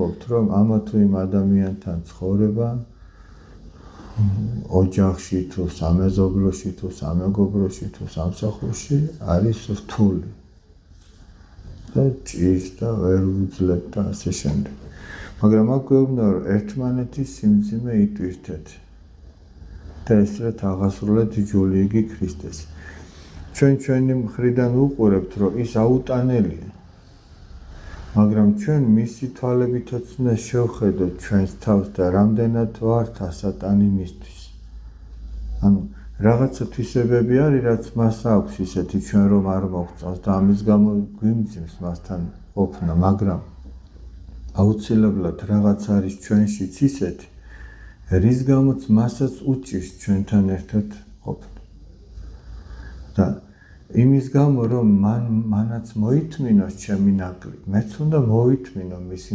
ვამბობთ, რომ ამა თუ იმ ადამიანთან ცხოვრება ოჯახში თუ სამეზობლოში თუ სამეგობროში თუ სამსახურში არის რთული. და ჭირს და ვერ უძლებ და ასე შემდეგ. მაგრამ აქ გვეუბნება, რომ ერთმანეთის სიმძიმე იტვირთეთ. და ესრეთ აღასრულეთ ჯულიგი ქრისტეს. ჩვენი მხრიდან ვუყურებთ, რომ ის აუტანელია. მაგრამ ჩვენ მისი თვალებითაც უნდა შევხედოთ ჩვენს თავს და რამდენად ვართ ასატანი მისთვის. ანუ რაღაცა თვისებები არის, რაც მას აქვს ისეთი ჩვენ რომ არ მოგწონს და ამის გამო გვიმძიმს მასთან ყოფნა, მაგრამ აუცილებლად რაღაც არის ჩვენშიც ისეთი, რის გამოც მასაც უჭირს ჩვენთან ერთად ყოფნა. და იმის გამო რომ მანაც მოითმინოს ჩემი ნაკლი, მეც უნდა მოვითმინო მისი